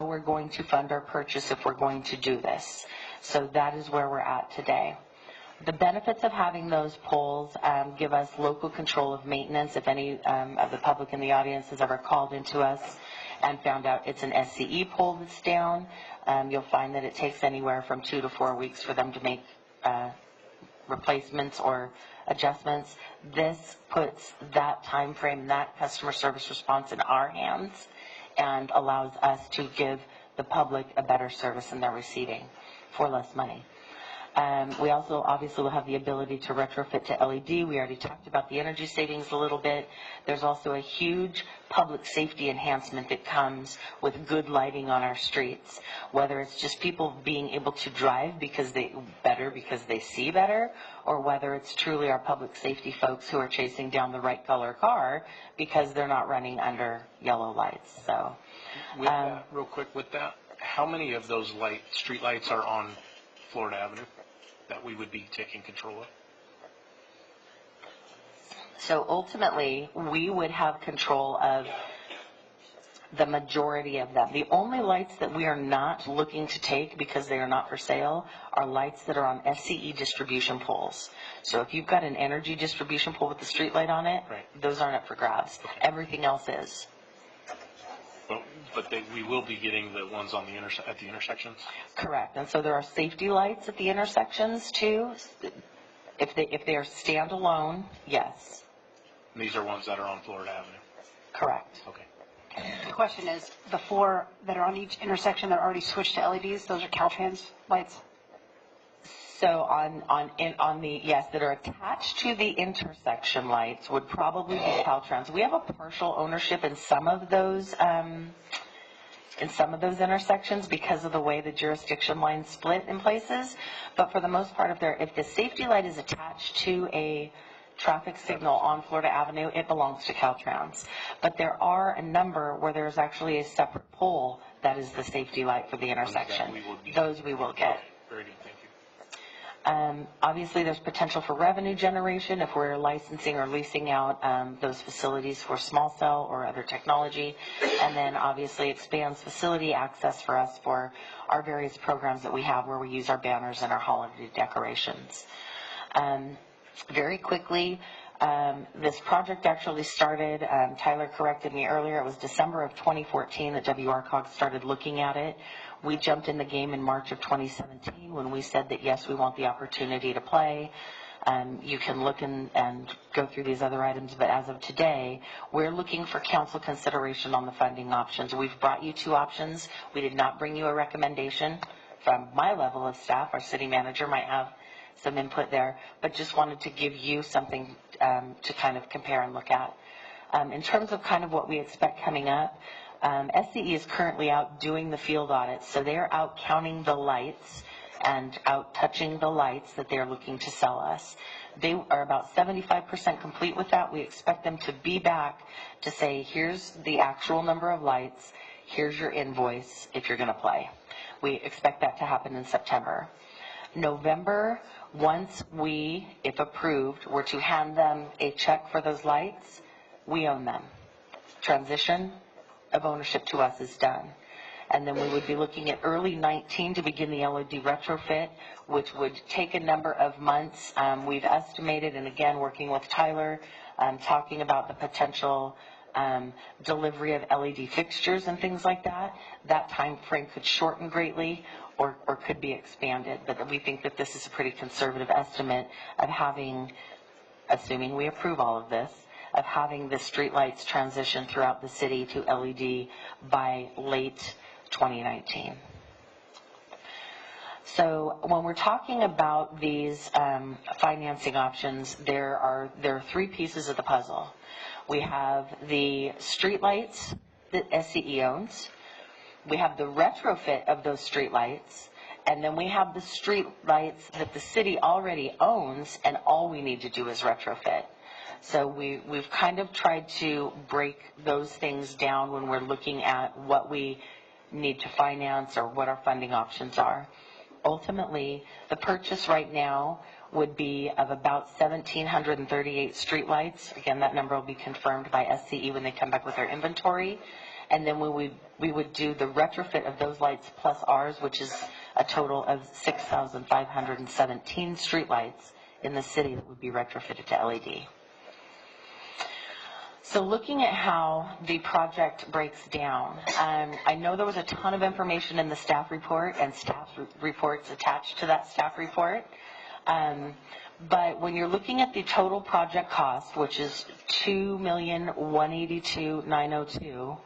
we're going to fund our purchase if we're going to do this. So that is where we're at today. The benefits of having those poles give us local control of maintenance. If any of the public in the audience has ever called into us and found out it's an SCE pole that's down, you'll find that it takes anywhere from 2 to 4 weeks for them to make replacements or adjustments. This puts that time frame, that customer service response in our hands and allows us to give the public a better service than they're receiving for less money. We also obviously will have the ability to retrofit to LED. We already talked about the energy savings a little bit. There's also a huge public safety enhancement that comes with good lighting on our streets, whether it's just people being able to drive because they see better, or whether it's truly our public safety folks who are chasing down the right color car because they're not running under yellow lights. So, with that, real quick, with that, how many of those street lights are on Florida Avenue that we would be taking control of? So ultimately, we would have control of the majority of them. The only lights that we are not looking to take because they are not for sale are lights that are on SCE distribution poles. So if you've got an energy distribution pole with the street light on it, right, those aren't up for grabs. Okay. Everything else is. But we will be getting the ones on the at the intersections? Correct. And so there are safety lights at the intersections too. If they are standalone, yes. And these are ones that are on Florida Avenue? Correct. Okay. The question is, the 4 that are on each intersection that are already switched to LEDs, those are Caltrans lights? So on the, yes, that are attached to the intersection lights would probably be Caltrans. We have a partial ownership in some of those intersections because of the way the jurisdiction lines split in places. But for the most part, if the safety light is attached to a traffic signal on Florida Avenue, it belongs to Caltrans. But there are a number where there's actually a separate pole that is the safety light for the intersection. Those we will get. Very good, thank you. Obviously, there's potential for revenue generation if we're licensing or leasing out those facilities for small cell or other technology. And then obviously expands facility access for us for our various programs that we have where we use our banners and our holiday decorations. Very quickly, this project actually started, Tyler corrected me earlier, it was December of 2014 that WRCOG started looking at it. We jumped in the game in March of 2017 when we said that, yes, we want the opportunity to play. You can look and go through these other items, but as of today, we're looking for council consideration on the funding options. We've brought you 2 options. We did not bring you a recommendation from my level of staff. Our city manager might have some input there, but just wanted to give you something to kind of compare and look at. In terms of kind of what we expect coming up, SCE is currently out doing the field audits, so they're out counting the lights and out touching the lights that they're looking to sell us. They are about 75% complete with that. We expect them to be back to say, here's the actual number of lights, here's your invoice if you're going to play. We expect that to happen in September. November, once we, if approved, were to hand them a check for those lights, we own them. Transition of ownership to us is done. And then we would be looking at early 19 to begin the LED retrofit, which would take a number of months. We've estimated, and again, working with Tyler, talking about the potential delivery of LED fixtures and things like that. That time frame could shorten greatly or could be expanded. But we think that this is a pretty conservative estimate of having, assuming we approve all of this, of having the streetlights transition throughout the city to LED by late 2019. So when we're talking about these financing options, there are 3 pieces of the puzzle. We have the streetlights that SCE owns. We have the retrofit of those streetlights, and then we have the streetlights that the city already owns, and all we need to do is retrofit. So we've kind of tried to break those things down when we're looking at what we need to finance or what our funding options are. Ultimately, the purchase right now would be of about 1,738 streetlights. Again, that number will be confirmed by SCE when they come back with their inventory. And then we would do the retrofit of those lights plus ours, which is a total of 6,517 streetlights in the city that would be retrofitted to LED. So looking at how the project breaks down, I know there was a ton of information in the staff report and staff reports attached to that staff report. But when you're looking at the total project cost, which is $2,182,902,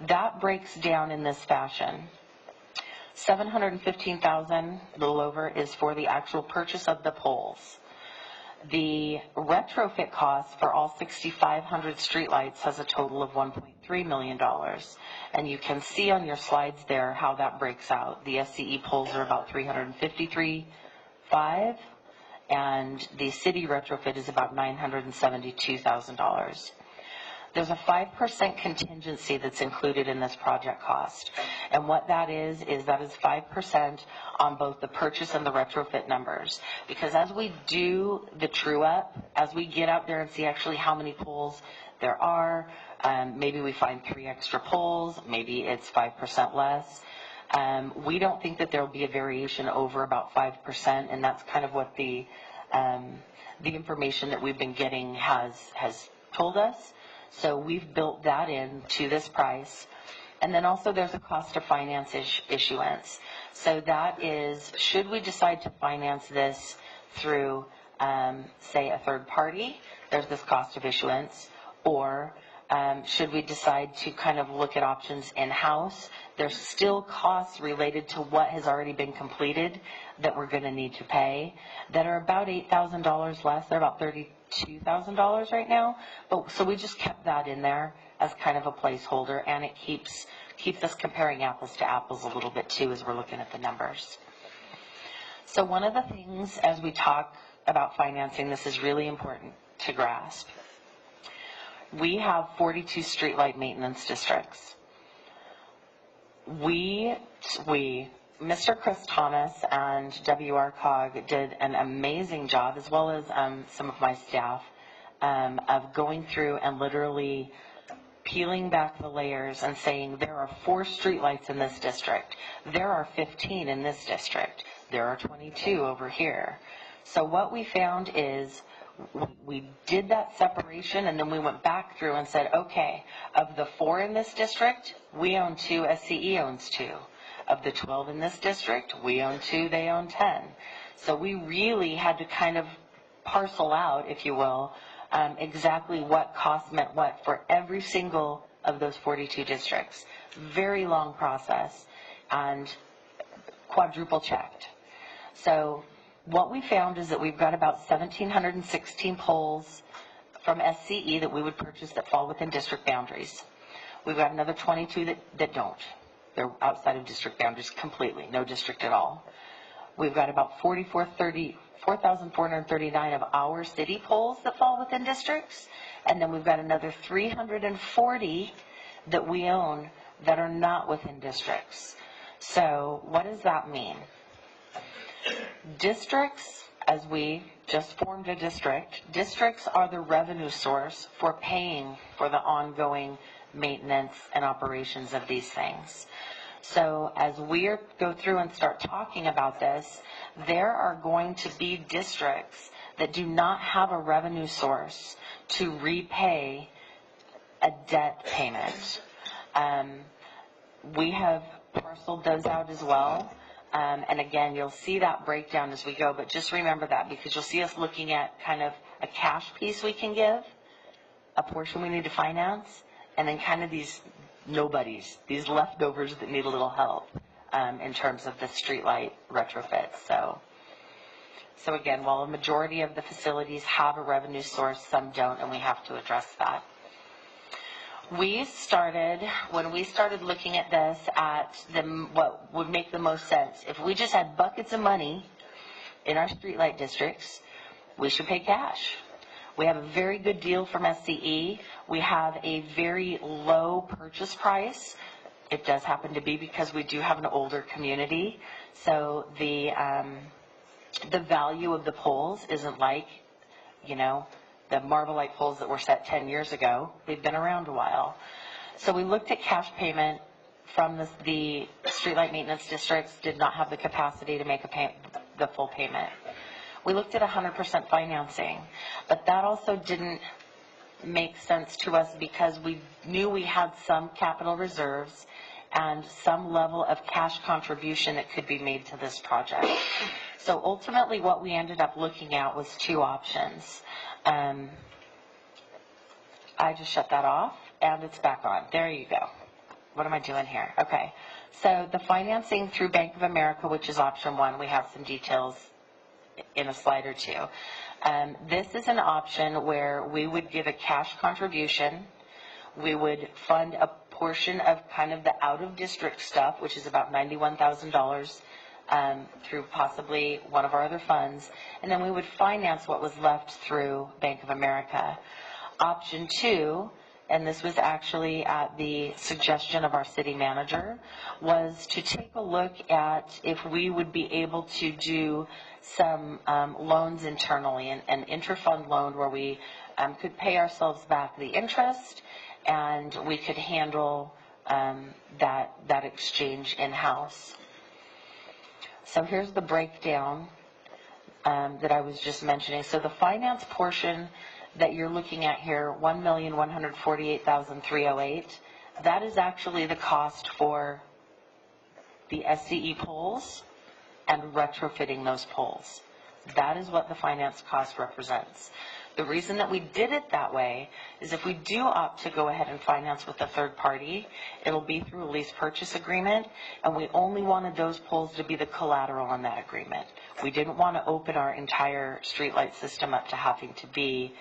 that breaks down in this fashion. $715,000, a little over, is for the actual purchase of the poles. The retrofit cost for all 6,500 streetlights has a total of $1.3 million. And you can see on your slides there how that breaks out. The SCE poles are about $353,500, and the city retrofit is about $972,000. There's a 5% contingency that's included in this project cost. And what that is 5% on both the purchase and the retrofit numbers. Because as we do the true up, as we get out there and see actually how many poles there are, maybe we find 3 extra poles, maybe it's 5% less. We don't think that there will be a variation over about 5%, and that's kind of what the information that we've been getting has told us. So we've built that into this price. And then also there's a cost of finance issuance. So that is, should we decide to finance this through, say, a third party, there's this cost of issuance, or should we decide to kind of look at options in-house, there's still costs related to what has already been completed that we're going to need to pay that are about $8,000 less. They're about $32,000 right now. But so we just kept that in there as kind of a placeholder, and it keeps us comparing apples to apples a little bit too as we're looking at the numbers. So one of the things as we talk about financing, this is really important to grasp. We have 42 streetlight maintenance districts. Mr. Chris Thomas and WRCOG did an amazing job, as well as some of my staff, of going through and literally peeling back the layers and saying there are 4 streetlights in this district. There are 15 in this district. There are 22 over here. So what we found is we did that separation, and then we went back through and said, okay, of the 4 in this district, we own 2, SCE owns 2. Of the 12 in this district, we own 2, they own 10. So we really had to kind of parcel out, if you will, exactly what cost meant what for every single of those 42 districts. Very long process, and quadruple checked. So what we found is that we've got about 1,716 poles from SCE that we would purchase that fall within district boundaries. We've got another 22 that don't. They're outside of district boundaries completely, no district at all. We've got about 4,439 of our city poles that fall within districts, and then we've got another 340 that we own that are not within districts. So what does that mean? Districts, as we just formed a district, districts are the revenue source for paying for the ongoing maintenance and operations of these things. So as we go through and start talking about this, there are going to be districts that do not have a revenue source to repay a debt payment. We have parceled those out as well. And again, you'll see that breakdown as we go, but just remember that, because you'll see us looking at kind of a cash piece we can give, a portion we need to finance, and then kind of these nobodies, these leftovers that need a little help in terms of the streetlight retrofit. So again, while a majority of the facilities have a revenue source, some don't, and we have to address that. When we started looking at this at what would make the most sense. If we just had buckets of money in our streetlight districts, we should pay cash. We have a very good deal from SCE. We have a very low purchase price. It does happen to be because we do have an older community. So the value of the poles isn't like, the Marvelite poles that were set 10 years ago. They've been around a while. So we looked at cash payment from the streetlight maintenance districts did not have the capacity to make the full payment. We looked at 100% financing, but that also didn't make sense to us because we knew we had some capital reserves and some level of cash contribution that could be made to this project. So ultimately what we ended up looking at was two options. I just shut that off and it's back on. There you go. What am I doing here? Okay. So the financing through Bank of America, which is option one, we have some details in a slide or two. This is an option where we would give a cash contribution. We would fund a portion of kind of the out-of-district stuff, which is about $91,000 through possibly one of our other funds, and then we would finance what was left through Bank of America. Option two, and this was actually at the suggestion of our city manager, was to take a look at if we would be able to do some loans internally, an interfund loan where we could pay ourselves back the interest and we could handle that exchange in-house. So here's the breakdown that I was just mentioning. So the finance portion that you're looking at here, $1,148,308, that is actually the cost for the SCE poles and retrofitting those poles. That is what the finance cost represents. The reason that we did it that way is if we do opt to go ahead and finance with a third party, it'll be through a lease purchase agreement, and we only wanted those poles to be the collateral on that agreement. We didn't want to open our entire streetlight system up to having to be,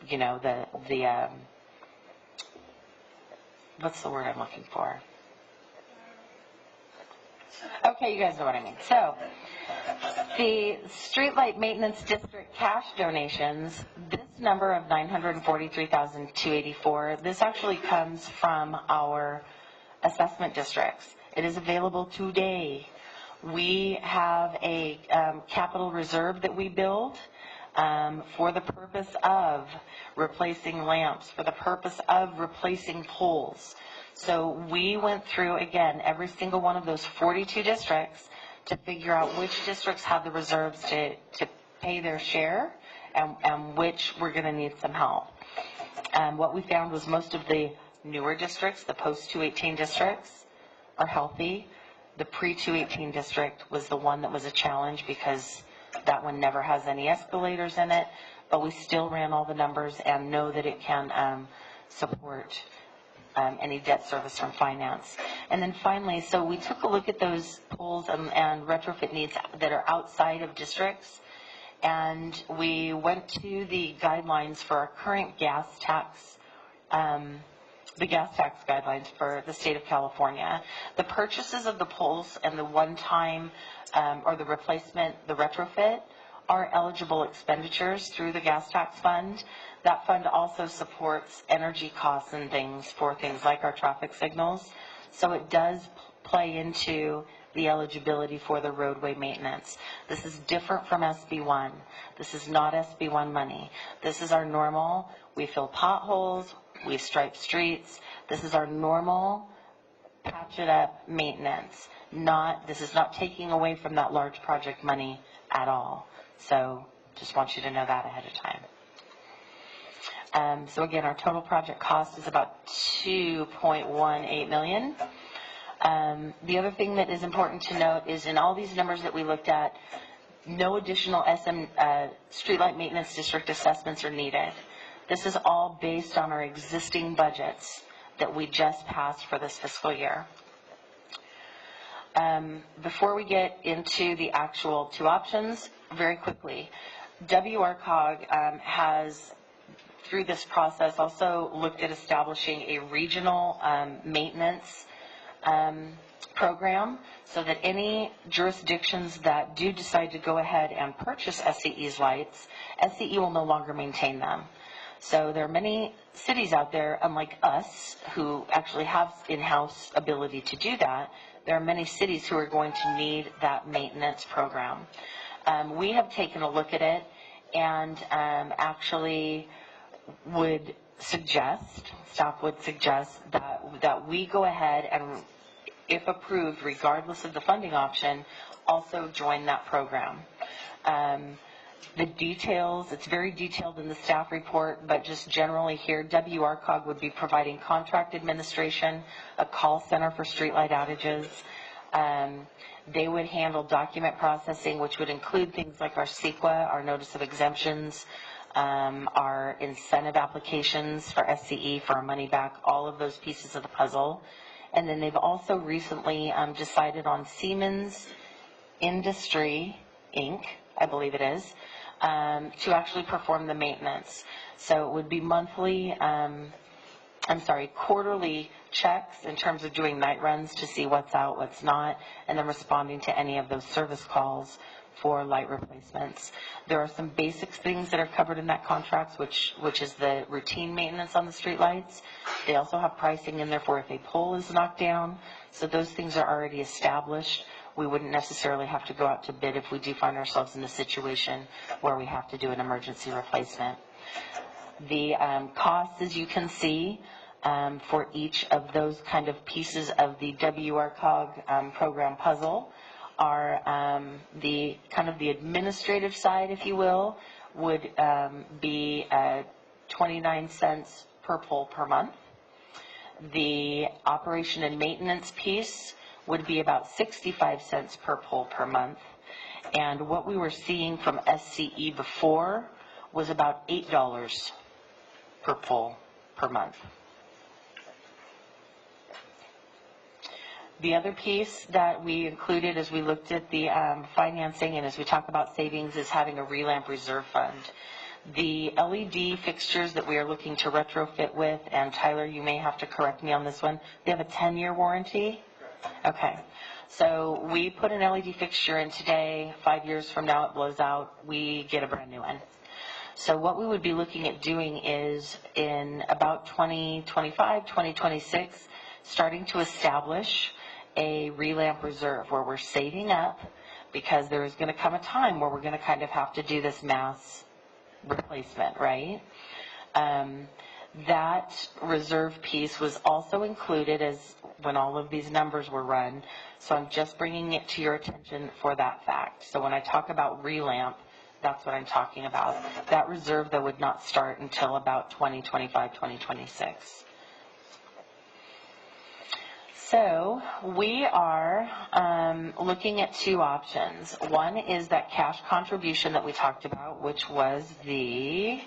you know, what's the word I'm looking for? Okay, you guys know what I mean. So, the Streetlight Maintenance District cash donations, this number of $943,284, this actually comes from our assessment districts. It is available today. We have a capital reserve that we build for the purpose of replacing lamps, for the purpose of replacing poles. So we went through, again, every single one of those 42 districts to figure out which districts have the reserves to pay their share and which we're going to need some help. What we found was most of the newer districts, the post-218 districts, are healthy. The pre-218 district was the one that was a challenge because that one never has any escalators in it, but we still ran all the numbers and know that it can support any debt service from finance. And then finally, so we took a look at those poles and retrofit needs that are outside of districts, and we went to the guidelines for our current gas tax, the gas tax guidelines for the state of California. The purchases of the poles and the one-time or the replacement, the retrofit, are eligible expenditures through the gas tax fund. That fund also supports energy costs and things for things like our traffic signals. So it does play into the eligibility for the roadway maintenance. This is different from SB1. This is not SB1 money. This is our normal, we fill potholes, we stripe streets. This is our normal patch it up maintenance. This is not taking away from that large project money at all. So just want you to know that ahead of time. So again, our total project cost is about $2.18 million. The other thing that is important to note is in all these numbers that we looked at, no additional streetlight maintenance district assessments are needed. This is all based on our existing budgets that we just passed for this fiscal year. Before we get into the actual two options, very quickly, WRCOG has, through this process, also looked at establishing a regional maintenance program so that any jurisdictions that do decide to go ahead and purchase SCE's lights, SCE will no longer maintain them. So there are many cities out there, unlike us, who actually have in-house ability to do that. There are many cities who are going to need that maintenance program. We have taken a look at it and actually would staff would suggest that we go ahead and, if approved, regardless of the funding option, also join that program. The details, it's very detailed in the staff report, but just generally here, WRCOG would be providing contract administration, a call center for streetlight outages. They would handle document processing, which would include things like our CEQA, our notice of exemptions, our incentive applications for SCE, for our money back, all of those pieces of the puzzle. And then they've also recently decided on Siemens Industry, Inc., I believe it is, to actually perform the maintenance. So it would be quarterly checks in terms of doing night runs to see what's out, what's not, and then responding to any of those service calls for light replacements. There are some basic things that are covered in that contract, which is the routine maintenance on the street lights. They also have pricing in there for if a pole is knocked down. So those things are already established. We wouldn't necessarily have to go out to bid if we do find ourselves in a situation where we have to do an emergency replacement. The costs, as you can see, for each of those kind of pieces of the WRCOG program puzzle are the kind of the administrative side, if you will, would be 29 cents per pole per month. The operation and maintenance piece would be about 65 cents per pole per month. And what we were seeing from SCE before was about $8 per pole per month. The other piece that we included as we looked at the financing and as we talk about savings is having a relamp reserve fund. The LED fixtures that we are looking to retrofit with, and Tyler, you may have to correct me on this one, they have a 10-year warranty? Okay. So we put an LED fixture in today, 5 years from now it blows out, we get a brand new one. So what we would be looking at doing is in about 2025, 2026, starting to establish a relamp reserve where we're saving up because there is going to come a time where we're going to kind of have to do this mass replacement, right? That reserve piece was also included as when all of these numbers were run. So I'm just bringing it to your attention for that fact. So when I talk about relamp, that's what I'm talking about. That reserve, though, would not start until about 2025, 2026. So we are looking at two options. One is that cash contribution that we talked about, which was I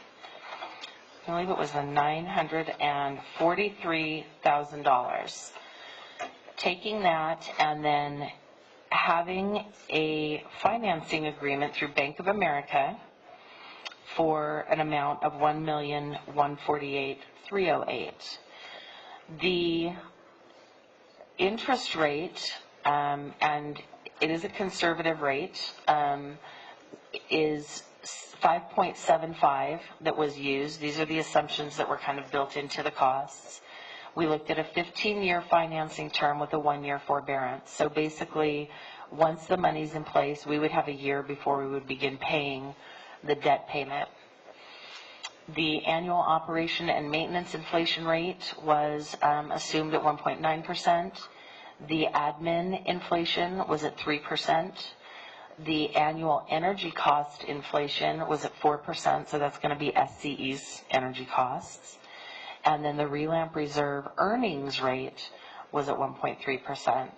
believe it was the $943,000. Taking that and then having a financing agreement through Bank of America for an amount of $1,148,308. The interest rate, and it is a conservative rate, is 5.75 that was used. These are the assumptions that were kind of built into the costs. We looked at a 15-year financing term with a 1-year forbearance. So basically, once the money's in place, we would have a year before we would begin paying the debt payment. The annual operation and maintenance inflation rate was assumed at 1.9%. The admin inflation was at 3%. The annual energy cost inflation was at 4%, so that's going to be SCE's energy costs. And then the relamp reserve earnings rate was at 1.3%.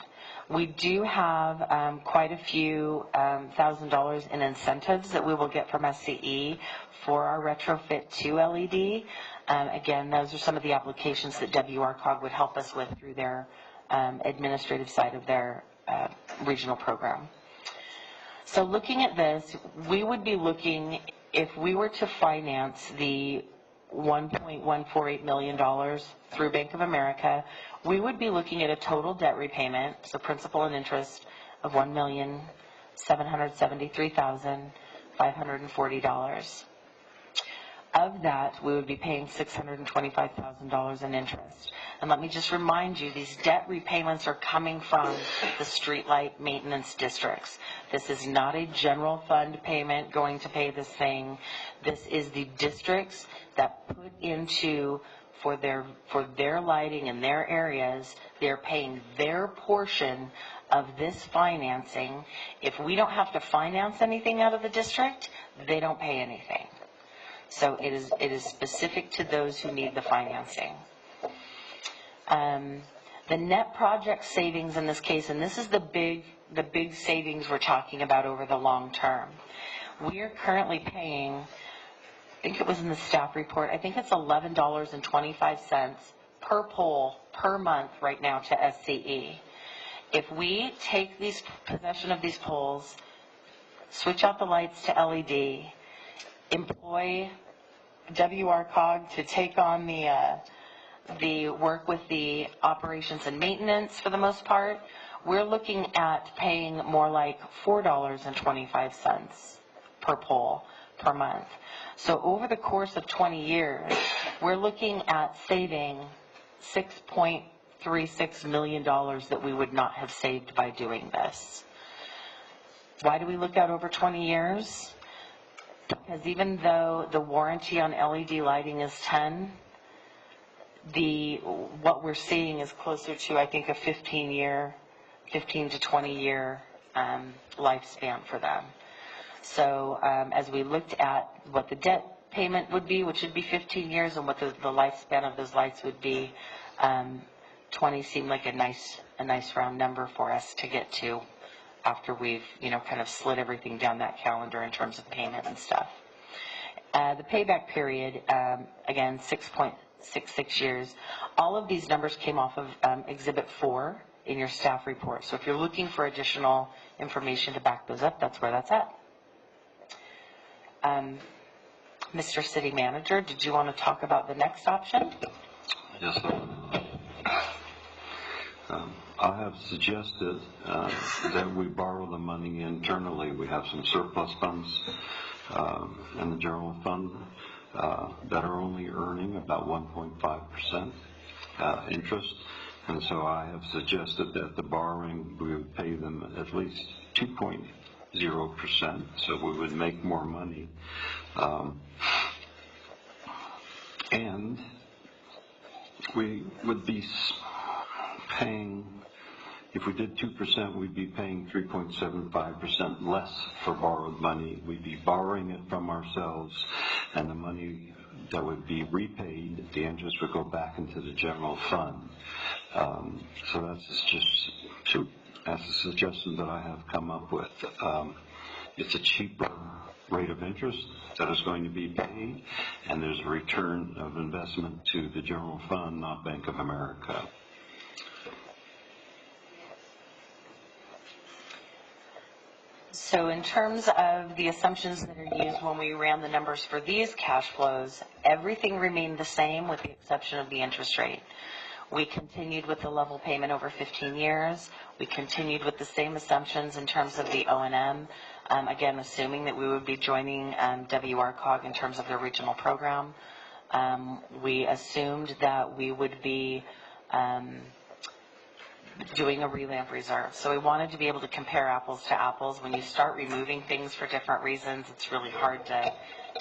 We do have quite a few $1,000 in incentives that we will get from SCE for our retrofit to LED. Again, those are some of the applications that WRCOG would help us with through their administrative side of their regional program. So looking at this, we would be looking, if we were to finance the $1.148 million through Bank of America, we would be looking at a total debt repayment, so principal and interest, of $1,773,540. Of that, we would be paying $625,000 in interest. And let me just remind you, these debt repayments are coming from the streetlight maintenance districts. This is not a general fund payment going to pay this thing. This is the districts that put into for their lighting in their areas. They're paying their portion of this financing. If we don't have to finance anything out of the district, they don't pay anything. So it is specific to those who need the financing. The net project savings in this case, and this is the big savings we're talking about over the long term. We are currently paying, I think it was in the staff report, I think it's $11.25 per pole per month right now to SCE. If we take possession of these poles, switch out the lights to LED, employ WRCOG to take on the work with the operations and maintenance for the most part, we're looking at paying more like $4.25 per pole per month. So over the course of 20 years, we're looking at saving $6.36 million that we would not have saved by doing this. Why do we look out over 20 years? Because even though the warranty on LED lighting is 10, what we're seeing is closer to, I think, a 15 to 20 year lifespan for them. So as we looked at what the debt payment would be, which would be 15 years, and what the lifespan of those lights would be, 20 seemed like a nice round number for us to get to after we've, kind of slid everything down that calendar in terms of payment and stuff. The payback period, again, 6.66 years. All of these numbers came off of Exhibit 4 in your staff report. So if you're looking for additional information to back those up, that's where that's at. Mr. City Manager, did you want to talk about the next option? Yes, sir. I have suggested that we borrow the money internally. We have some surplus funds in the general fund that are only earning about 1.5% interest. And so I have suggested that the borrowing, we would pay them at least 2.0%, so we would make more money. And we would be paying, if we did 2%, we'd be paying 3.75% less for borrowed money. We'd be borrowing it from ourselves, and the money that would be repaid, the interest would go back into the general fund. So that's a suggestion that I have come up with. It's a cheaper rate of interest that is going to be paid, and there's a return of investment to the general fund, not Bank of America. So in terms of the assumptions that are used when we ran the numbers for these cash flows, everything remained the same with the exception of the interest rate. We continued with the level payment over 15 years. We continued with the same assumptions in terms of the O&M, again, assuming that we would be joining WRCOG in terms of their regional program. We assumed that we would be doing a relamp reserve. So we wanted to be able to compare apples to apples. When you start removing things for different reasons, it's really hard to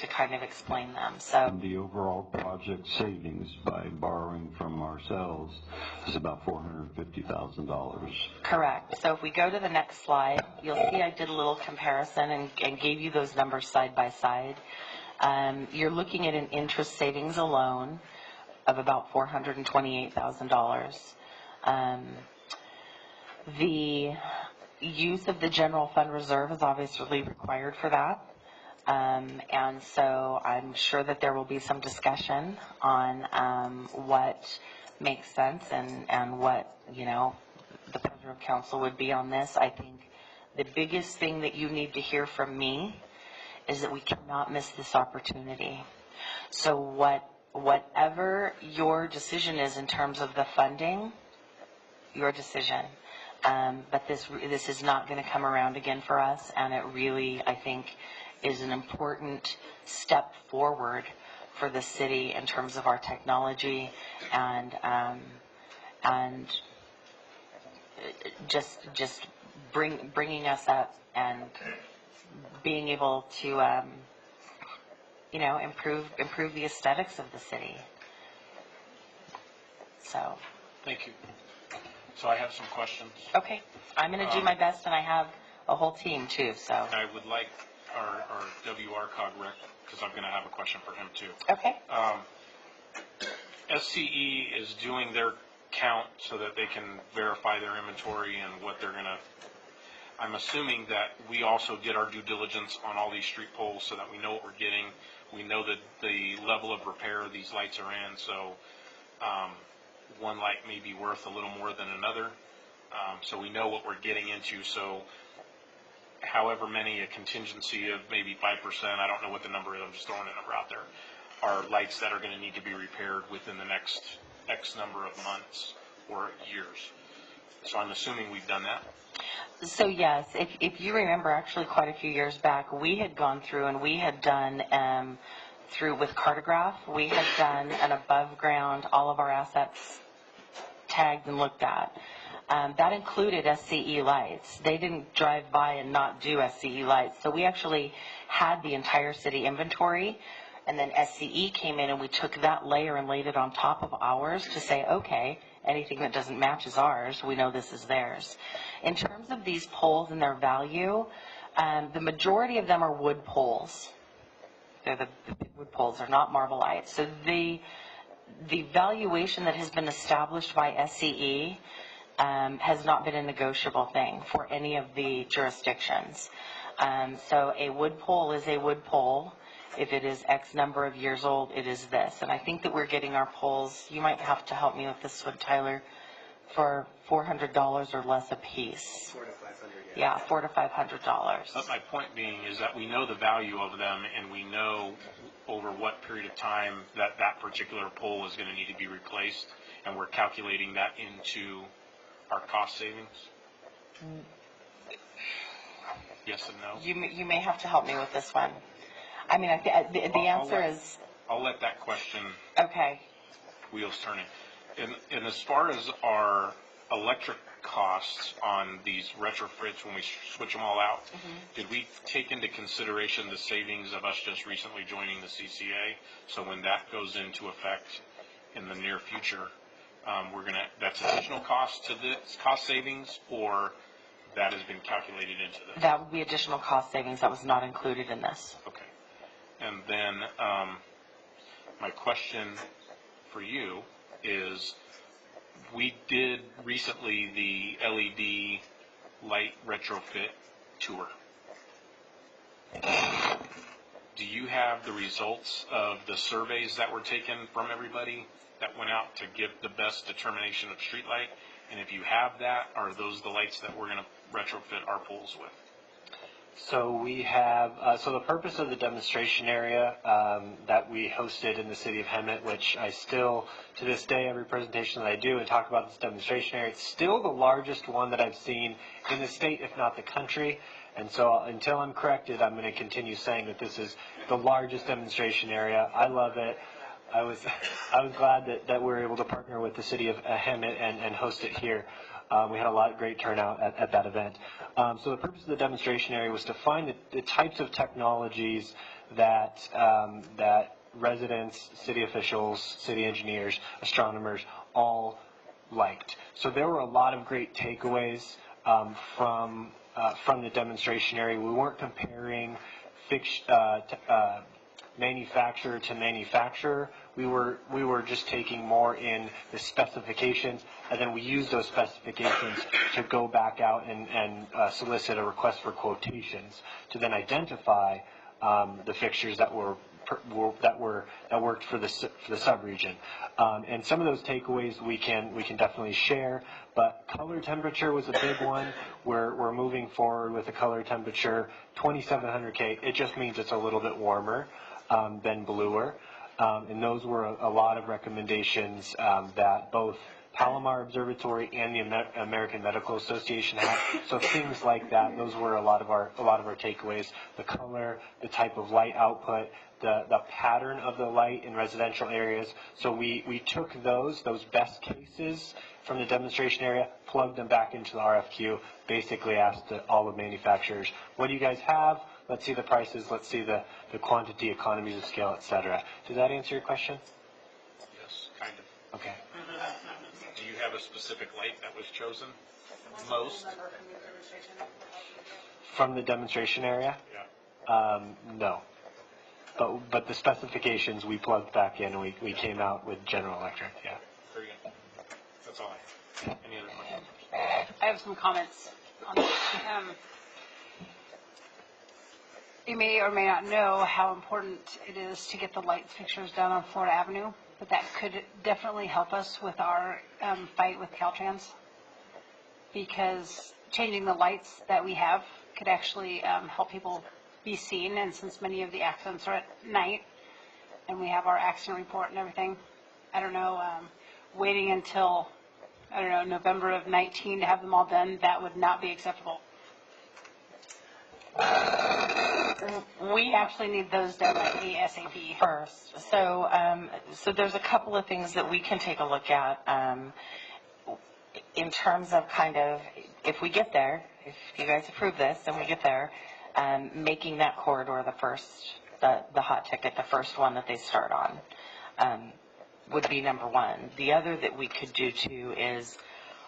kind of explain them. So the overall project savings by borrowing from ourselves is about $450,000. Correct. So if we go to the next slide, you'll see I did a little comparison and gave you those numbers side by side. You're looking at an interest savings alone of about $428,000. The use of the general fund reserve is obviously required for that. And so I'm sure that there will be some discussion on what makes sense and what, the pleasure of council would be on this. I think the biggest thing that you need to hear from me is that we cannot miss this opportunity. So whatever your decision is in terms of the funding, your decision. But this is not going to come around again for us, and it really, I think, is an important step forward for the city in terms of our technology and just bringing us up and being able to improve the aesthetics of the city. So. Thank you. So I have some questions. Okay, I'm going to do my best, and I have a whole team too. So. I would like our WRCOG rec, because I'm going to have a question for him too. Okay. SCE is doing their count so that they can verify their inventory and what they're going to. I'm assuming that we also did our due diligence on all these street poles so that we know what we're getting. We know that the level of repair these lights are in, so one light may be worth a little more than another. So we know what we're getting into. So however many, a contingency of maybe 5%, I don't know what the number is, I'm just throwing a number out there, are lights that are going to need to be repaired within the next X number of months or years. So I'm assuming we've done that. So yes, if you remember, actually quite a few years back, we had gone through and we had done with Cartograph, we had done an above ground, all of our assets tagged and looked at. That included SCE lights. They didn't drive by and not do SCE lights. So we actually had the entire city inventory, and then SCE came in and we took that layer and laid it on top of ours to say, okay, anything that doesn't match is ours. We know this is theirs. In terms of these poles and their value, the majority of them are wood poles. They're the wood poles. They're not marble lights. So the valuation that has been established by SCE has not been a negotiable thing for any of the jurisdictions. So a wood pole is a wood pole. If it is X number of years old, it is this. And I think that we're getting our poles, you might have to help me with this one, Tyler, for $400 or less a piece. $400 to $500, yeah. $400 to $500. But my point being is that we know the value of them, and we know over what period of time that particular pole is going to need to be replaced, and we're calculating that into our cost savings. Yes and no? You may have to help me with this one. I mean, the answer is... I'll let that question... Okay. Wheels turning. And as far as our electric costs on these retrofits, when we switch them all out, did we take into consideration the savings of us just recently joining the CCA? So when that goes into effect in the near future, that's additional cost to this cost savings, or that has been calculated into this? That would be additional cost savings that was not included in this. Okay. And then my question for you is, we did recently the LED light retrofit tour. Do you have the results of the surveys that were taken from everybody that went out to give the best determination of street light? And if you have that, are those the lights that we're going to retrofit our poles with? So we have, so the purpose of the demonstration area that we hosted in the city of Hemet, which I still, to this day, every presentation that I do and talk about this demonstration area, it's still the largest one that I've seen in the state, if not the country. And so until I'm corrected, I'm going to continue saying that this is the largest demonstration area. I love it. I was glad that we were able to partner with the city of Hemet and host it here. We had a great turnout at that event. So the purpose of the demonstration area was to find the types of technologies that residents, city officials, city engineers, astronomers all liked. So there were a lot of great takeaways from the demonstration area. We weren't comparing manufacturer to manufacturer. We were just taking more in the specifications, and then we used those specifications to go back out and solicit a request for quotations to then identify the fixtures that worked for the subregion. And some of those takeaways we can definitely share. But color temperature was a big one. We're moving forward with a color temperature 2700 K. It just means it's a little bit warmer than bluer. And those were a lot of recommendations that both Palomar Observatory and the American Medical Association have. So things like that, those were a lot of our takeaways. The color, the type of light output, the pattern of the light in residential areas. So we took those best cases from the demonstration area, plugged them back into the RFQ, basically asked all the manufacturers, what do you guys have? Let's see the prices, let's see the quantity, economies of scale, etc. Does that answer your question? Yes, kind of. Okay. Do you have a specific light that was chosen most? From the demonstration area? Yeah. No. But the specifications we plugged back in and we came out with General Electric, yeah. Very good. That's all I have. Any other questions? I have some comments on this. You may or may not know how important it is to get the light fixtures done on Florida Avenue, but that could definitely help us with our fight with Caltrans, because changing the lights that we have could actually help people be seen, and since many of the accidents are at night, and we have our accident report and everything, I don't know, waiting until, I don't know, November of 19 to have them all done, that would not be acceptable. We actually need those done by ASAP. First, so there's a couple of things that we can take a look at in terms of kind of, if we get there, if you guys approve this and we get there, making that corridor the hot ticket, the first one that they start on, would be number one. The other that we could do too is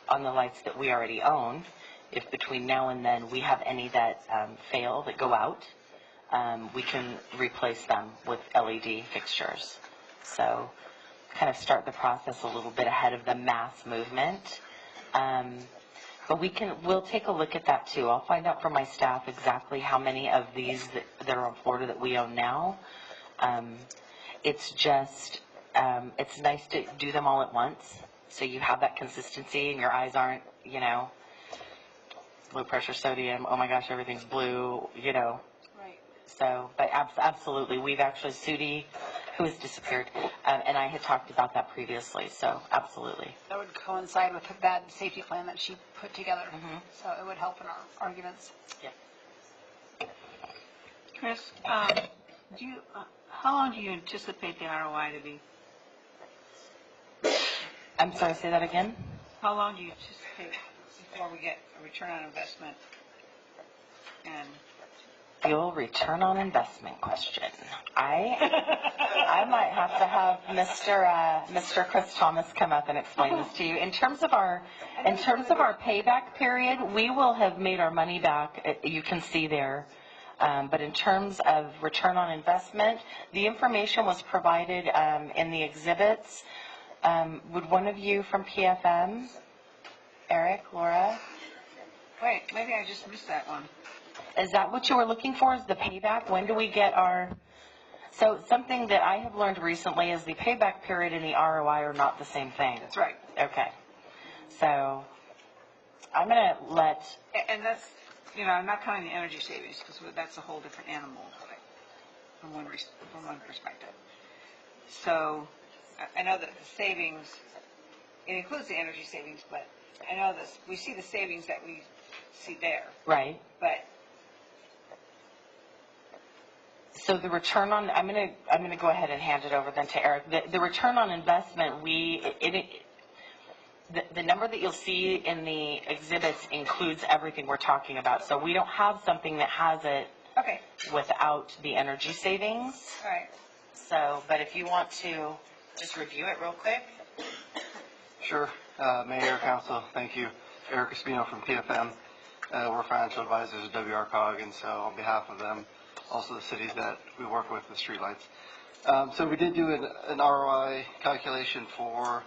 on the lights that we already own. If between now and then we have any that fail, that go out, we can replace them with LED fixtures. So kind of start the process a little bit ahead of the mass movement. But we'll take a look at that too. I'll find out from my staff exactly how many of these that are on Florida that we own now. It's just, it's nice to do them all at once, so you have that consistency and your eyes aren't, low pressure sodium, oh my gosh, everything's blue, Right. So, but absolutely, we've actually, Sudi, who has disappeared, and I had talked about that previously, so absolutely. That would coincide with that safety plan that she put together, so it would help in our arguments. Yeah. Chris, how long do you anticipate the ROI to be? I'm sorry, say that again? How long do you anticipate before we get a return on investment? And Fuel return on investment question. I might have to have Mr. Chris Thomas come up and explain this to you. In terms of our payback period, we will have made our money back. You can see there. But in terms of return on investment, the information was provided in the exhibits. Would one of you from PFM, Eric, Laura? wait, maybe I just missed that one. Is that what you were looking for, is the payback? When do we get our... So something that I have learned recently is the payback period and the ROI are not the same thing. That's right. Okay. So I'm going to let... And that's, I'm not counting the energy savings, because that's a whole different animal, right, from one perspective. So I know that the savings, it includes the energy savings, but I know this, we see the savings that we see there, Right. but So the return on... I'm going to go ahead and hand it over then to Eric. The return on investment, the number that you'll see in the exhibits includes everything we're talking about. So we don't have something that has it okay, without the energy savings. all right. So, but if you want to just review it real quick. Sure. Mayor, Council, thank you. Eric Espino from PFM. We're financial advisors at WRCOG, and so on behalf of them, also the cities that we work with streetlights. So we did do an ROI calculation for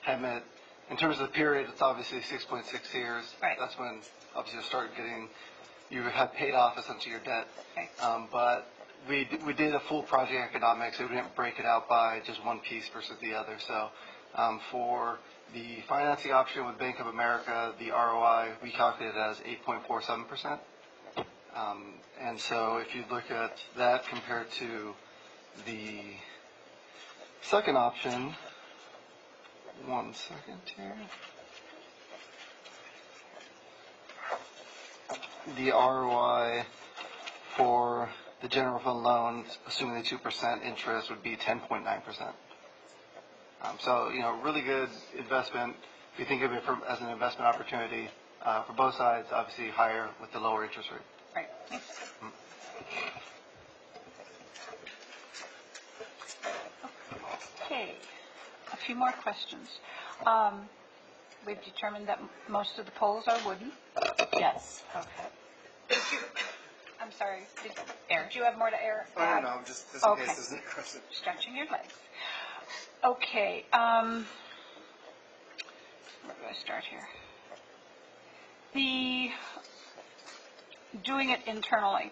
Hemet. In terms of the period, it's obviously 6.6 years. Right. That's when obviously you have paid off essentially your debt. Okay. But we did a full project economics, so we didn't break it out by just one piece versus the other. So for the financing option with Bank of America, the ROI, we calculated as 8.47%. And so if you look at that compared to the second option, 1 second here. The ROI for the general fund loans, assuming the 2% interest, would be 10.9%. So, really good investment. If you think of it as an investment opportunity for both sides, obviously higher with the lower interest rate. Right, thanks. Okay, a few more questions. We've determined that most of the poles are wooden. Yes. Okay. I'm sorry, did you have more to add? Oh, no, just in Okay. case there's any question. Stretching your legs. Okay, where do I start here? Doing it internally,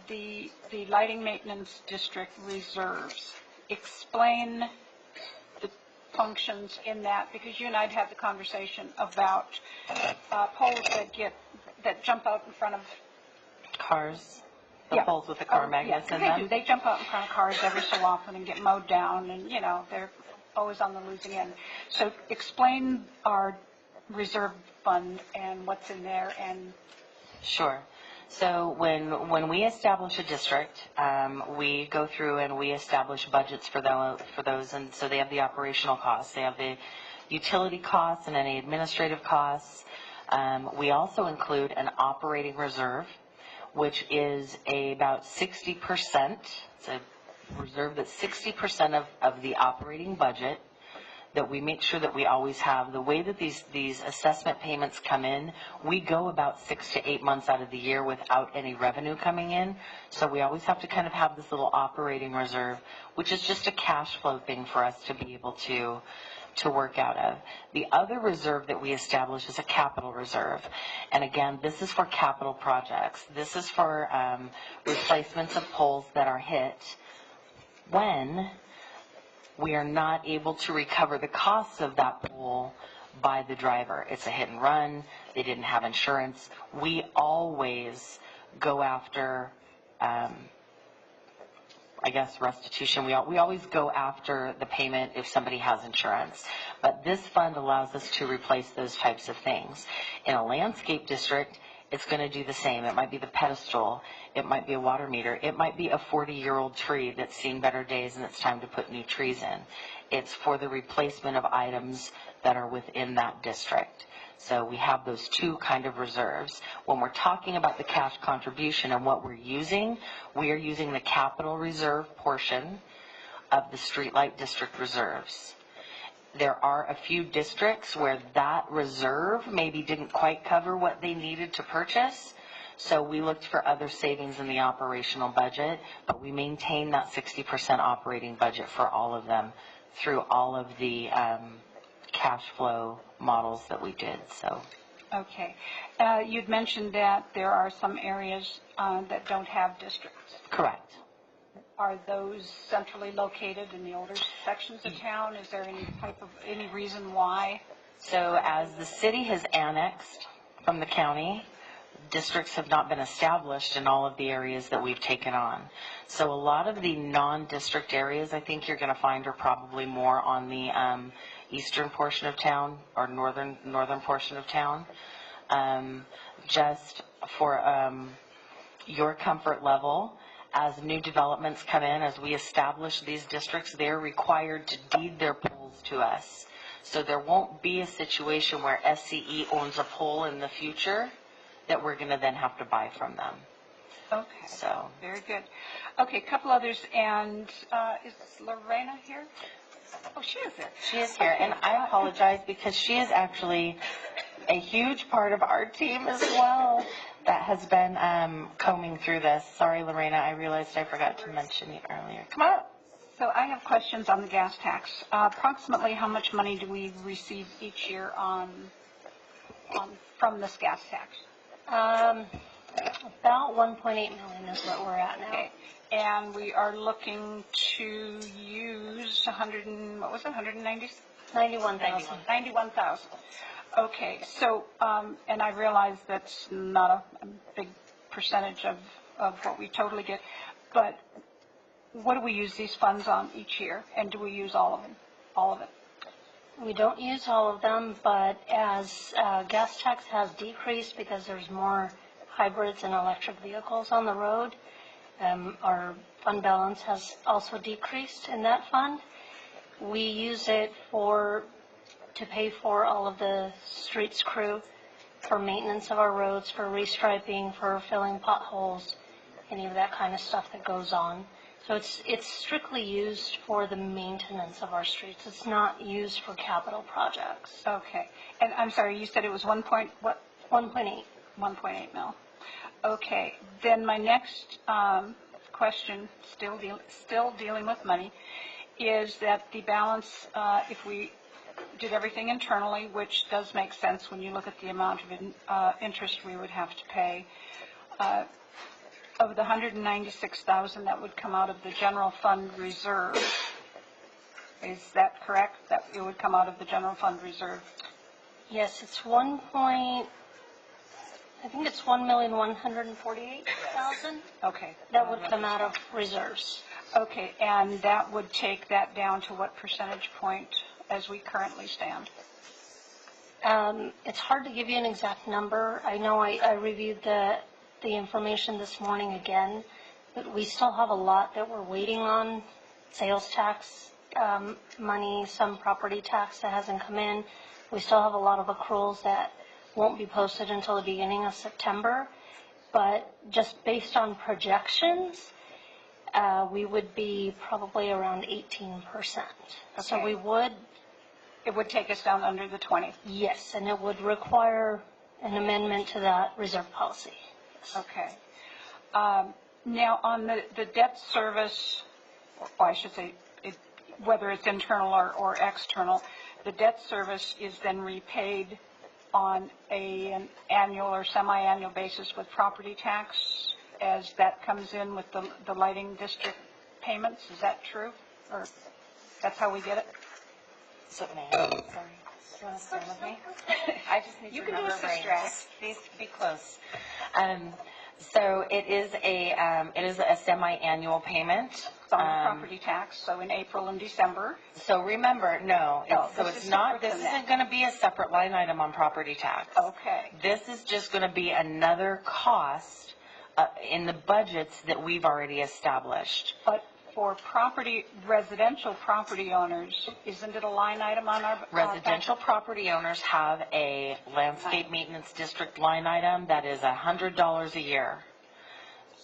the lighting maintenance district reserves, explain the functions in that, because you and I'd had the conversation about poles that jump out in front of Cars, the Yeah. poles with the car magnets in they them. do. They jump out in front of cars every so often and get mowed down, and, they're always on the losing end. So explain our reserve fund and what's in there, and Sure. So when we establish a district, we go through and we establish budgets for those, and so they have the operational costs, they have the utility costs and any administrative costs. We also include an operating reserve, which is about 60%. It's a reserve that's 60% of the operating budget, that we make sure that we always have. The way that these assessment payments come in, we go about 6 to 8 months out of the year without any revenue coming in. So we always have to kind of have this little operating reserve, which is just a cash flow thing for us to be able to work out of. The other reserve that we establish is a capital reserve. And again, this is for capital projects. This is for replacements of poles that are hit when we are not able to recover the costs of that pole by the driver. It's a hit and run. They didn't have insurance. We always go after, restitution. We always go after the payment if somebody has insurance. But this fund allows us to replace those types of things. In a landscape district, it's going to do the same. It might be the pedestal. It might be a water meter. It might be a 40-year-old tree that's seen better days and it's time to put new trees in. It's for the replacement of items that are within that district. So we have those two kind of reserves. When we're talking about the cash contribution and what we're using, we are using the capital reserve portion of the streetlight district reserves. There are a few districts where that reserve maybe didn't quite cover what they needed to purchase, so we looked for other savings in the operational budget, but we maintain that 60% operating budget for all of them through all of the cash flow models that we did. So, okay. You'd mentioned that there are some areas that don't have districts. correct. Are those centrally located in the older sections of town? Is there any reason why? So as the city has annexed from the county, districts have not been established in all of the areas that we've taken on. So a lot of the non-district areas, I think you're going to find, are probably more on the eastern portion of town or northern portion of town. Just for your comfort level, as new developments come in, as we establish these districts, they're required to deed their poles to us. So there won't be a situation where SCE owns a pole in the future that we're going to then have to buy from them. Okay. So, Very good. Okay, a couple others, and is Lorena here? Oh, she is there. she is here, and I apologize because she is actually a huge part of our team as well that has been combing through this. Sorry, Lorena, I realized I forgot to mention you earlier. Come on up. So I have questions on the gas tax. Approximately how much money do we receive each year from this gas tax? About 1.8 million is what we're at now. Okay. And we are looking to use 190? 91,000. 91,000. Okay, so, and I realize that's not a big percentage of what we totally get, but what do we use these funds on each year? And do we use all of it? We don't use all of them, but as gas tax has decreased because there's more hybrids and electric vehicles on the road, our fund balance has also decreased in that fund. We use it to pay for all of the streets crew, for maintenance of our roads, for restriping, for filling potholes, any of that kind of stuff that goes on. So it's strictly used for the maintenance of our streets. It's not used for capital projects. Okay. And I'm sorry, you said it was 1.8 mil. Okay. Then my next question, still dealing with money, is that the balance, if we did everything internally, which does make sense when you look at the amount of interest we would have to pay, of the $196,000 that would come out of the general fund reserve. Is that correct? That it would come out of the general fund reserve? Yes, it's I think it's 1,148,000. Okay. That would come out of reserves. Okay, and that would take that down to what percentage point as we currently stand? It's hard to give you an exact number. I know I reviewed the information this morning again, but we still have a lot that we're waiting on. Sales tax money, some property tax that hasn't come in. We still have a lot of accruals that won't be posted until the beginning of September. But just based on projections, we would be probably around 18%. So Okay. It would take us down under the 20. Yes, and it would require an amendment to that reserve policy. Okay. Now, on the debt service, or I should say, whether it's internal or external, the debt service is then repaid on an annual or semi-annual basis with property tax as that comes in with the lighting district payments. Is that true? Or that's how we get it? So, ma'am, sorry. Do you want to stand with me? I just need You to can do remember a brains. Sister Please be close. So it is a semi-annual payment. It's on the property tax, so in April and December. So remember, no, this it's is not, separate this from that. isn't going to be a separate line item on property tax. Okay. This is just going to be another cost in the budgets that we've already established. But for residential property owners, isn't it a line item on our? Residential property owners have a landscape maintenance district line item that is $100 a year.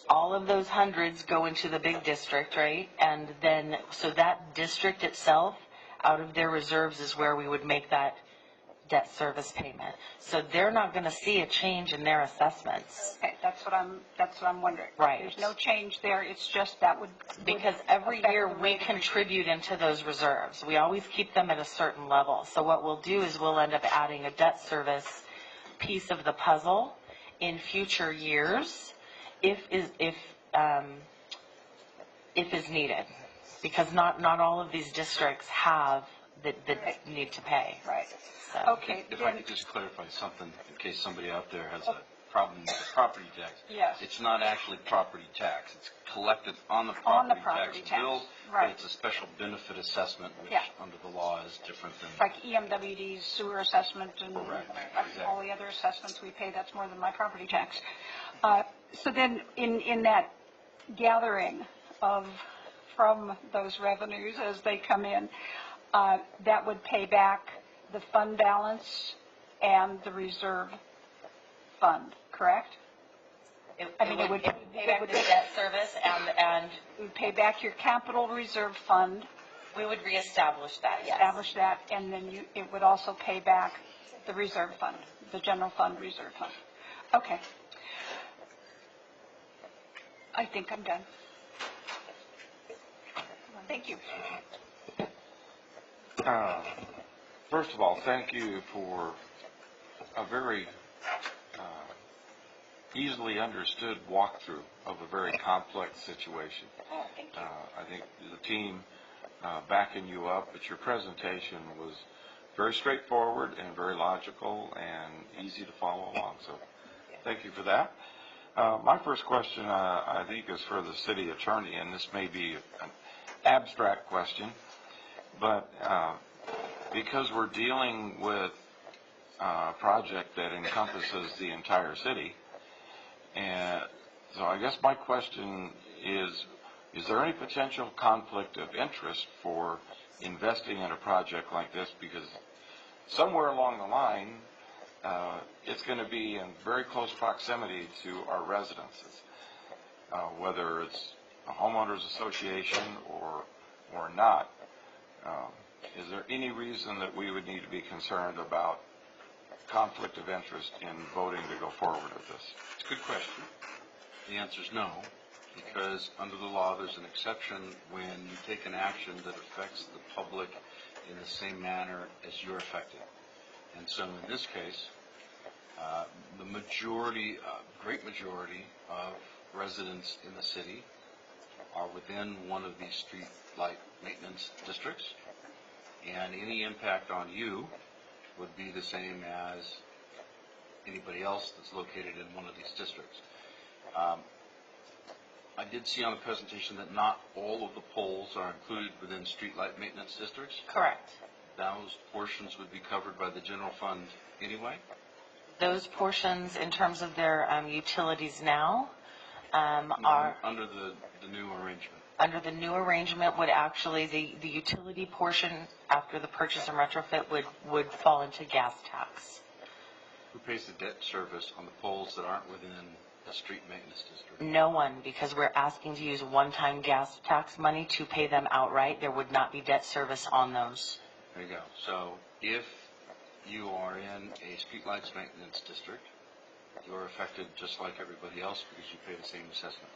All of those hundreds go into the big district, right? And then, so that district itself, out of their reserves is where we would make that debt service payment. So they're not going to see a change in their assessments. Okay, that's what I'm wondering. Right. There's no change there, it's just that would. Because every affect year the we rate of contribute into those reserves. We always keep them at a certain level. So what we'll do is we'll end up adding a debt service piece of the puzzle in future years if is needed. Because not all of these districts have that need to pay. Right. So. Okay, If I then, could just clarify something, in case somebody out there has a problem with the property tax. Yes. It's not actually property tax. It's collected on the On the property property tax tax, bill. right. But it's a special benefit assessment, which Yeah. under the law is different than. it's like EMWD's sewer assessment and Correct, all exactly. the other assessments we pay, that's more than my property tax. So then, in that gathering from those revenues as they come in, that would pay back the fund balance and the reserve fund, correct? It would pay back the debt service and It would pay back your capital reserve fund, we would reestablish that, yes. establish that, and then it would also pay back the reserve fund, the general fund reserve fund. Okay. I think I'm done. Thank you. First of all, thank you for a very easily understood walkthrough of a very complex situation. Oh, thank you. I think the team backing you up, but your presentation was very straightforward and very logical and easy to follow along. So thank you for that. My first question, I think, is for the city attorney, and this may be an abstract question, but because we're dealing with a project that encompasses the entire city. And so I guess my question is there any potential conflict of interest for investing in a project like this? Because somewhere along the line, it's going to be in very close proximity to our residences, whether it's a homeowners association or not. Is there any reason that we would need to be concerned about conflict of interest in voting to go forward with this? It's a good question. The answer is no, because under the law, there's an exception when you take an action that affects the public in the same manner as you're affected. And so in this case, the majority, great majority of residents in the city are within one of these street light maintenance districts, and any impact on you would be the same as anybody else that's located in one of these districts. I did see on the presentation that not all of the poles are included within streetlight maintenance districts. Correct. Those portions would be covered by the general fund anyway. Those portions, in terms of their utilities now, are under the new arrangement. under the new arrangement would actually, the utility portion after the purchase and retrofit would fall into gas tax. Who pays the debt service on the poles that aren't within the street maintenance district? No one, because we're asking to use one-time gas tax money to pay them outright. There would not be debt service on those. There you go. So if you are in a streetlights maintenance district, you're affected just like everybody else because you pay the same assessment.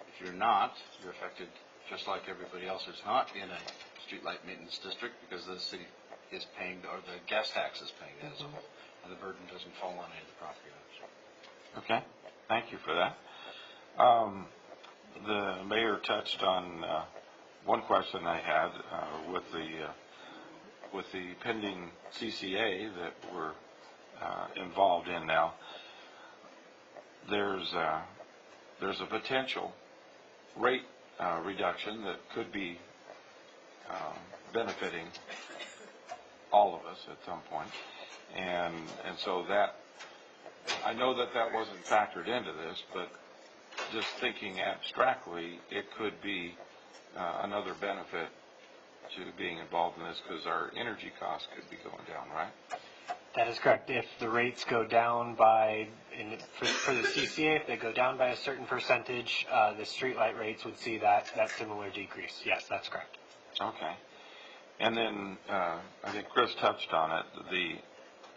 If you're not, you're affected just like everybody else who's not in a streetlight maintenance district because the city is paying, or the gas tax is paying it as a whole, and the burden doesn't fall on any of the property owners. Okay, thank you for that. The mayor touched on one question I had with the pending CCA that we're involved in now. There's a potential rate reduction that could be benefiting all of us at some point, and so that, I know that wasn't factored into this, but just thinking abstractly, it could be another benefit to being involved in this because our energy costs could be going down, right? That is correct. If the rates go down by, for the CCA, if they go down by a certain percentage, the streetlight rates would see that similar decrease. Yes, that's correct. Okay. And then I think Chris touched on it. The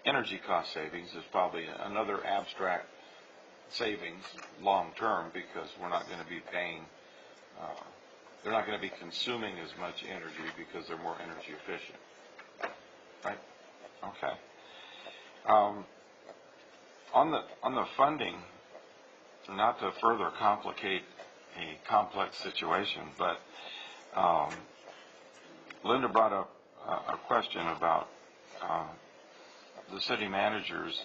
energy cost savings is probably another abstract savings long term because we're not going to be paying, they're not going to be consuming as much energy because they're more energy efficient. Right? Okay. On the funding, not to further complicate a complex situation, but Linda brought up a question about the city manager's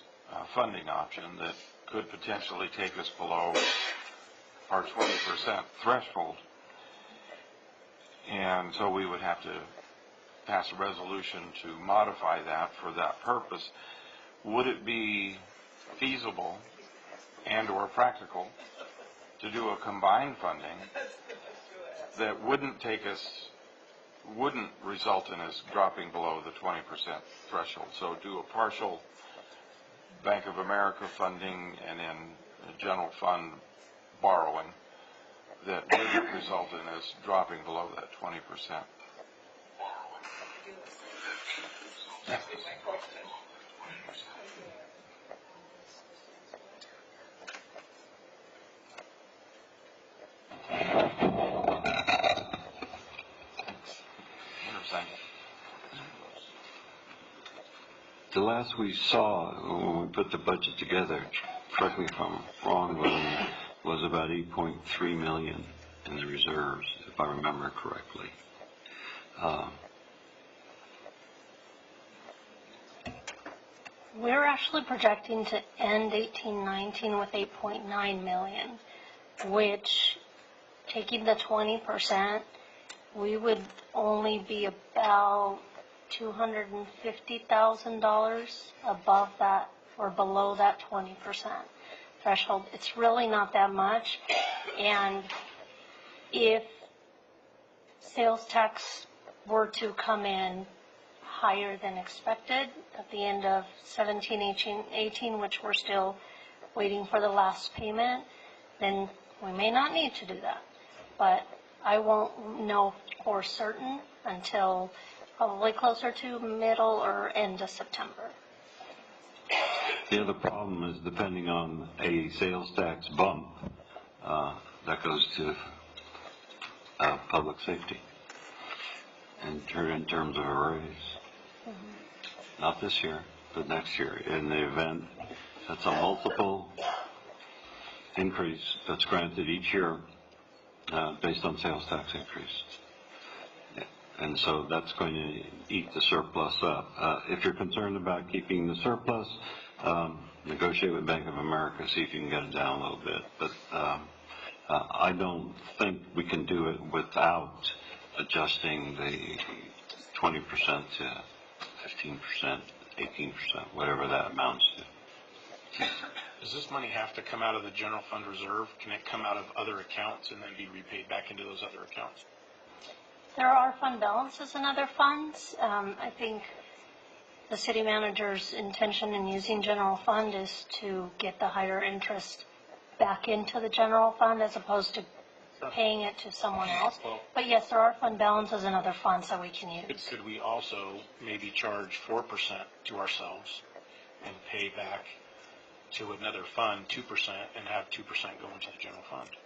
funding option that could potentially take us below our 20% threshold. And so we would have to pass a resolution to modify that for that purpose. Would it be feasible and or practical to do a combined funding that wouldn't result in us dropping below the 20% threshold? So do a partial Bank of America funding and then a general fund borrowing that wouldn't result in us dropping below that 20%. The last we saw when we put the budget together, correct me if I'm wrong, was about 8.3 million in the reserves, if I remember correctly. We're actually projecting to end 18-19 with 8.9 million, which, taking the 20%, we would only be about $250,000 above that or below that 20% threshold. It's really not that much. And if sales tax were to come in higher than expected at the end of 17, 18, which we're still waiting for the last payment, then we may not need to do that. But I won't know for certain until probably closer to middle or end of September. The other problem is depending on a sales tax bump, that goes to public safety in terms of a raise. Not this year, but next year. In the event that's a multiple increase that's granted each year based on sales tax increase. And so that's going to eat the surplus up. If you're concerned about keeping the surplus, negotiate with Bank of America, see if you can get it down a little bit. But I don't think we can do it without adjusting the 20% to 15%, 18%, whatever that amounts to. Does this money have to come out of the general fund reserve? Can it come out of other accounts and then be repaid back into those other accounts? There are fund balances in other funds. I think the city manager's intention in using general fund is to get the higher interest back into the general fund as opposed to paying it to someone else. But yes, there are fund balances in other funds that we can use. Could we also maybe charge 4% to ourselves and pay back to another fund 2% and have 2% go into the general fund?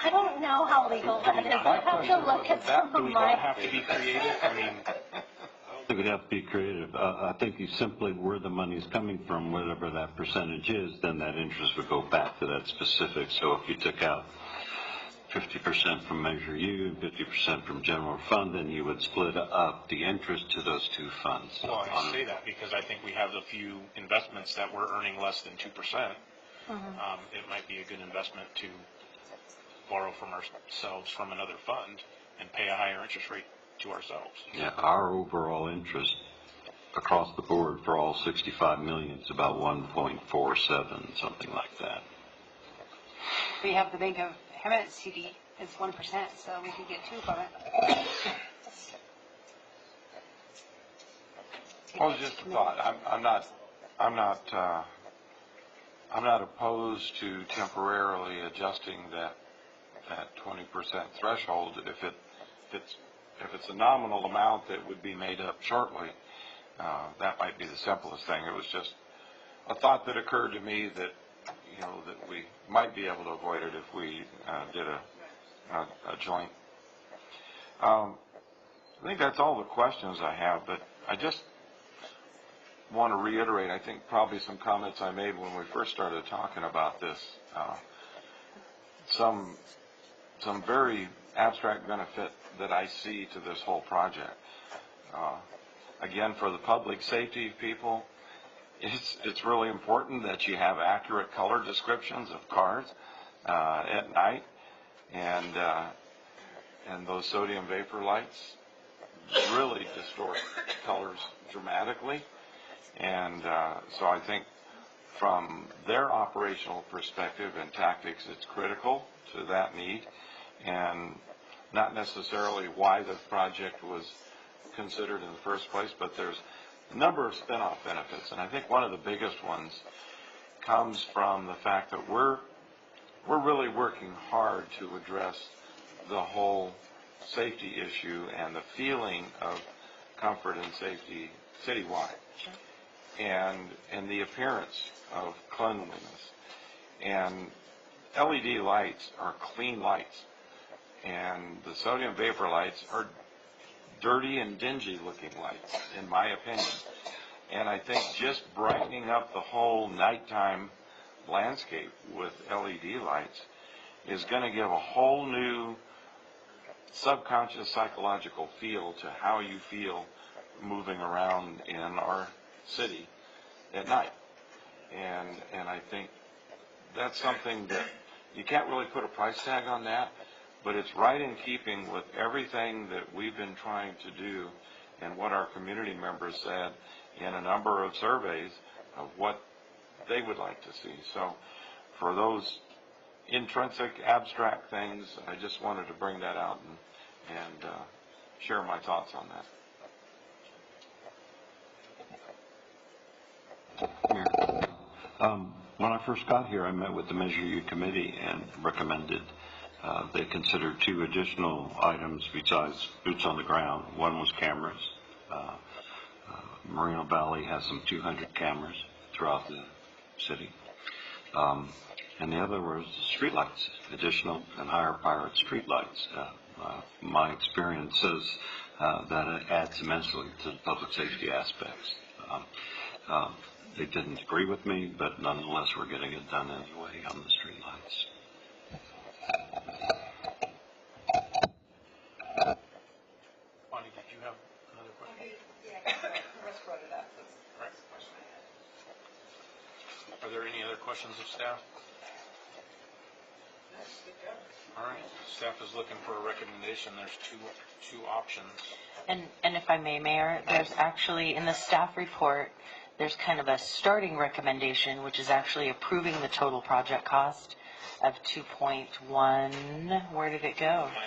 I don't know how legal that is. I have to look at some Do of we my... have to be creative? I mean, I think we'd have to be creative. I think you simply, where the money's coming from, whatever that percentage is, then that interest would go back to that specific. So if you took out 50% from Measure U and 50% from general fund, then you would split up the interest to those two funds. well, I say that because I think we have a few investments that we're earning less than 2%. It might be a good investment to borrow from ourselves from another fund and pay a higher interest rate to ourselves. Yeah, our overall interest across the board for all 65 million is about 1.47, something like that. We have the Bank of Hemet CD is 1%, so we could get 2 from it. Well, just a thought. I'm not opposed to temporarily adjusting that 20% threshold if it's a nominal amount that would be made up shortly. That might be the simplest thing. It was just a thought that occurred to me that that we might be able to avoid it if we did a joint. I think that's all the questions I have, but I just want to reiterate, I think probably some comments I made when we first started talking about this. Some very abstract benefit that I see to this whole project. Again, for the public safety people, it's really important that you have accurate color descriptions of cars at night, and those sodium vapor lights really distort colors dramatically. And so I think from their operational perspective and tactics, it's critical to that need, and not necessarily why the project was considered in the first place, but there's a number of spin-off benefits. And I think one of the biggest ones comes from the fact that we're really working hard to address the whole safety issue and the feeling of comfort and safety citywide. Sure. And the appearance of cleanliness. And LED lights are clean lights, and the sodium vapor lights are dirty and dingy looking lights, in my opinion. And I think just brightening up the whole nighttime landscape with LED lights is going to give a whole new subconscious psychological feel to how you feel moving around in our city at night. And I think that's something that you can't really put a price tag on that, but it's right in keeping with everything that we've been trying to do and what our community members said in a number of surveys of what they would like to see. So for those intrinsic, abstract things, I just wanted to bring that out and share my thoughts on that. Mayor, when I first got here, I met with the Measure U committee and recommended they consider 2 additional items besides boots on the ground. One was cameras. Moreno Valley has some 200 cameras throughout the city. And the other was streetlights, additional and higher powered streetlights. My experience says that it adds immensely to the public safety aspects. They didn't agree with me, but nonetheless, we're getting it done anyway on the streetlights. Bonnie, did you have another question? Russ brought it up. Right. Are there any other questions of staff? All right, staff is looking for a recommendation. There's two options. And if I may, Mayor, there's actually, in the staff report, there's kind of a starting recommendation, which is actually approving the total project cost of 2.1, where did it go? 902.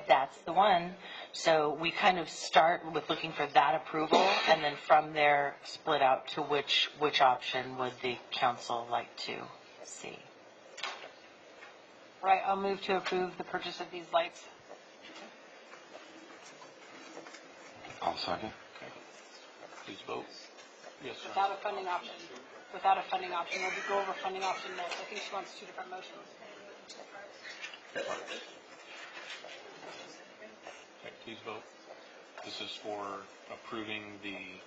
That's the one. So we kind of start with looking for that approval, and then from there, split out to which option would the council like to see. Right, I'll move to approve the purchase of these lights. I'll second. Okay. Please vote. Yes, sir. Without a funding option. Without a funding option, we'll go over funding option next. I think she wants 2 different motions. Okay, please vote. This is for approving the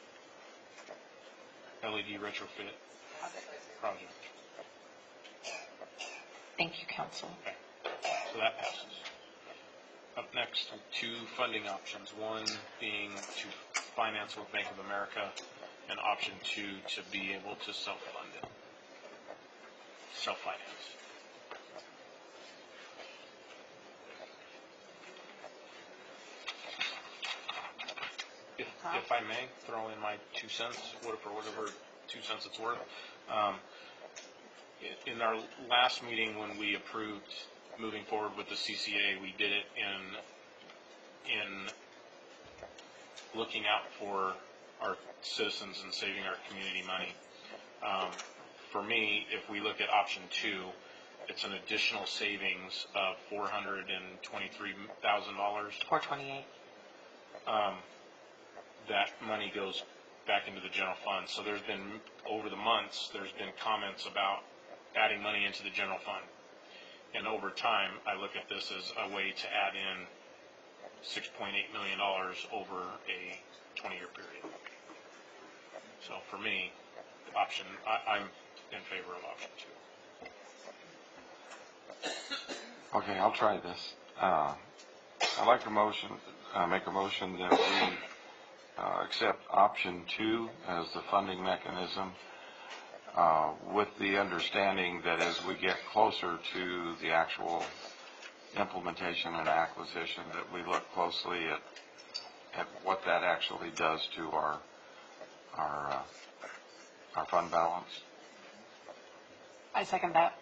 LED retrofit project. Thank you, council. Okay, so that passes. Up next, 2 funding options. One being to finance with Bank of America, and option 2 to be able to self-fund it. Self-finance. If I may, throw in my 2 cents, for whatever 2 cents it's worth. In our last meeting, when we approved moving forward with the CCA, we did it in looking out for our citizens and saving our community money. For me, if we look at option 2, it's an additional savings of $423,000. $428. That money goes back into the general fund. So there's been, over the months, there's been comments about adding money into the general fund. And over time, I look at this as a way to add in $6.8 million over a 20-year period. So for me, I'm in favor of option 2. Okay, I'll try this. I'd like to make a motion that we accept option 2 as the funding mechanism, with the understanding that as we get closer to the actual implementation and acquisition, that we look closely at what that actually does to our fund balance. I second that.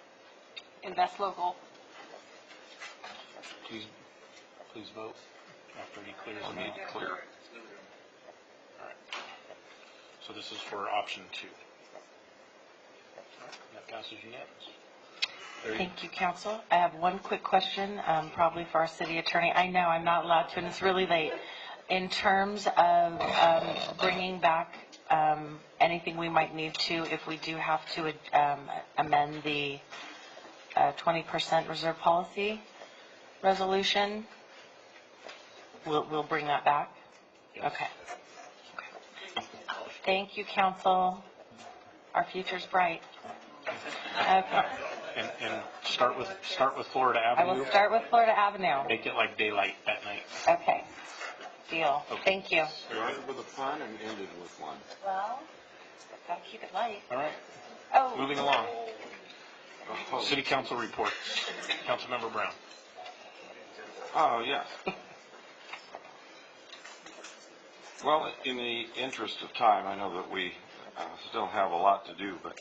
Invest local. Please vote after he clears the We'll need meeting. to clear. All right. So this is for option 2. All right, that passes unanimous. Thank you, council. I have one quick question, probably for our city attorney. I know I'm not allowed to, and it's really late. In terms of bringing back anything we might need to, if we do have to amend the 20% reserve policy resolution, we'll bring that back? Okay. Thank you, council. Our future's bright. Okay. And start with Florida I Avenue. will start with Florida Avenue. Make it like daylight at night. Okay. Deal. Okay. Thank you. Started with a fun and ended with one. Well, gotta keep it light. All right, Oh. moving along. City council reports. Councilmember Brown. Oh, yes. Well, in the interest of time, I know that we still have a lot to do, but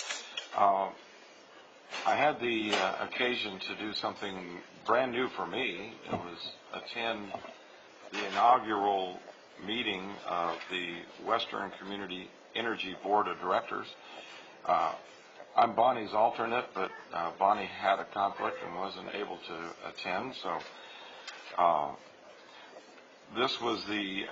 I had the occasion to do something brand new for me. It was attend the inaugural meeting of the Western Community Energy Board of Directors. I'm Bonnie's alternate, but Bonnie had a conflict and wasn't able to attend, so this was the